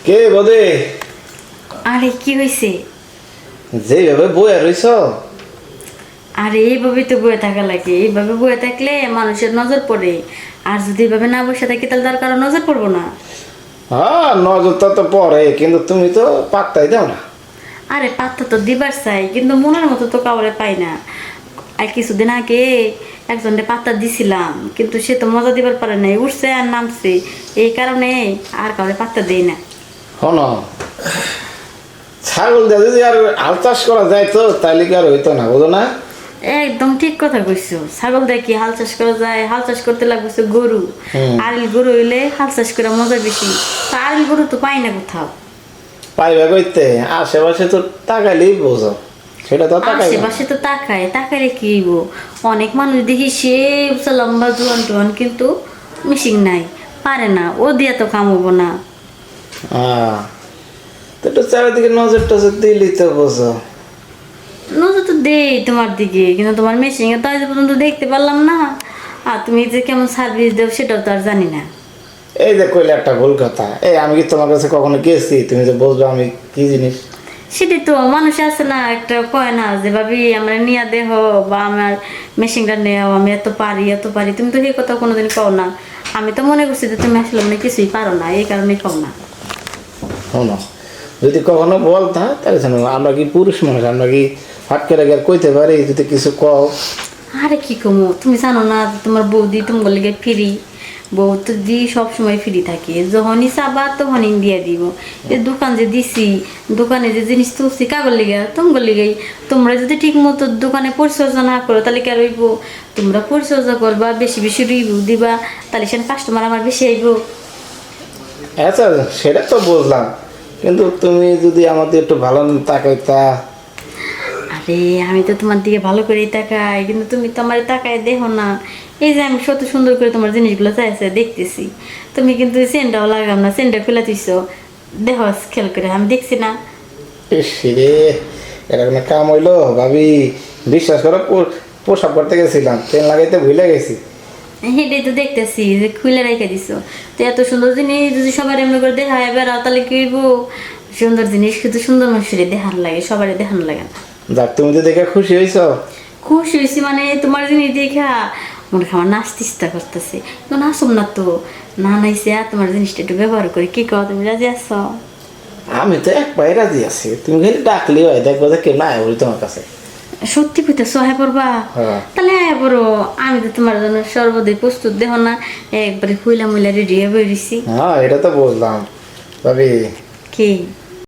কে বদে? আরে কি হয়েছে? যেভাবে বয়ে রইছ। আরে এইভাবে তো বয়ে থাকা লাগে, এইভাবে বয়ে থাকলে মানুষের নজর পড়ে। আর যদি এইভাবে না বসে থাকি তাহলে তার কারো নজর পড়বো না। হ্যাঁ, নজরটা তো পড়ে, কিন্তু তুমি তো পাত্তাই দাও না। আরে পাত্তা তো দিবার চাই, কিন্তু মনের মতো তো কাউরে পাই না। আর কিছুদিন আগে একজনকে পাত্তা দিছিলাম, কিন্তু সে তো মজা দিবার পারে নাই, উঠছে আর নামছে। এই কারণে আর কাউরে পাত্তা দেই না। হন, ছাগল দিয়ে যদি আর হাল চাষ করা যায় তো তাহলে কি আর হইতো না, বুঝো না? একদম ঠিক কথা কইছো। ছাগল দিয়ে কি হাল চাষ করা যায়? হাল চাষ করতে লাগছে গরু। আরিল গরু হইলে হাল চাষ করে মজা বেশি। তো আরিল গরু তো পাই না কোথাও। পাইবে কইতে আশেপাশে তো তাকাইলেই বোঝো, সেটা তো তাকাই না। আশেপাশে তো তাকাইলে কি হইব? অনেক মানুষ দেখি সে উঁচা লম্বা জোয়ান টোয়ান, কিন্তু মিশিং নাই, পারে না, ও দিয়া তো কাম হবো না। তো একটু চারিদিকে নজর টজর দিলেই তো বোঝো। নজর তো দেই তোমার দিকে, কিন্তু তোমার মেশিং এ তো আজ পর্যন্ত দেখতে পারলাম না। আর তুমি যে কেমন সার্ভিস দেও সেটাও তো আর জানি না। এই যে কইলে একটা ভুল কথা, এই আমি কি তোমার কাছে কখনো গেছি তুমি যে বুঝবো আমি কি জিনিস? সেটাই তো, মানুষ আছে না একটা কয় না যে ভাবি আমার নিয়া দেহ বা আমার মেশিনটা নেও, আমি এত পারি এত পারি। তুমি তো সেই কথা কোনোদিন কও না। আমি তো মনে করছি যে তুমি আসলে মানে কিছুই পারো না, এই কারণে কও না। শোনো, যদি কখনো বলতা তাহলে শোনো, আমরা কি পুরুষ মানুষ, আমরা কি হাট করে গিয়ে কইতে পারি যদি কিছু কও? আরে কি কমো, তুমি জানো না যে তোমার বৌদি তোমার লেগে ফ্রি। বউ তো দি সবসময় ফ্রি থাকে, যখনই চাবা তখনই দিয়ে দিব। এই দোকান যে দিছি, দোকানে যে জিনিস তুলছি কাগর লেগে তোমার লেগেই। তোমরা যদি ঠিক মতো দোকানে পরিচর্যা না করো তাহলে কে রইব? তোমরা পরিচর্যা করবা, বেশি বেশি রিভিউ দিবা, তাহলে সে কাস্টমার আমার বেশি আইব। আচ্ছা, সেটা তো বুঝলাম, কিন্তু তুমি যদি আমাদের একটু ভালো তাকাইতা। আরে আমি তো তোমার দিকে ভালো করেই তাকাই, কিন্তু তুমি তো আমার তাকায় দেখো না। এই যে আমি কত সুন্দর করে তোমার জিনিসগুলো চাইছে দেখতেছি, তুমি কিন্তু চেনটাও লাগাম না, চেনটা খুলে দিছো। দেখো খেয়াল করে, আমি দেখছি না? ইস রে, এটা কোনো কাম হইলো ভাবি? বিশ্বাস করো, প্রসাব করতে গেছিলাম, তেল লাগাইতে ভুলে গেছি। হেঁটেই তো দেখতেছি যে খুলে রেখে দিছো। তো এত সুন্দর জিনিস যদি সবার এমনি করে দেখায় বেড়াও তাহলে কি হইব? সুন্দর জিনিস কিন্তু সুন্দর মানুষের দেখানো লাগে, সবারই দেখানো লাগে না। যাক, তুমি তো দেখে খুশি হয়েছ। খুশি হয়েছি মানে তোমার জিনিস দেখা মনে হয় আমার নাচতে ইচ্ছা করতেছে। তো নাচুম না তো, না নাইছে আর তোমার জিনিসটা একটু ব্যবহার করি। কি কও, তুমি রাজি আছো? আমি তো এক পায়ে রাজি আছি, তুমি খালি ডাকলি হয়, দেখবো যে কেউ না বলি তোমার কাছে। সত্যি কইতেছো আয় পড়বা? হ্যাঁ। তাহলে আয় পড়ো, আমি তো তোমার জন্য সর্বদাই প্রস্তুত, দেখো না একবারে খুইলা মুইলা রেডি হয়ে বেরিয়েছি। হ্যাঁ, এটা তো বুঝলাম ভাবি। কি?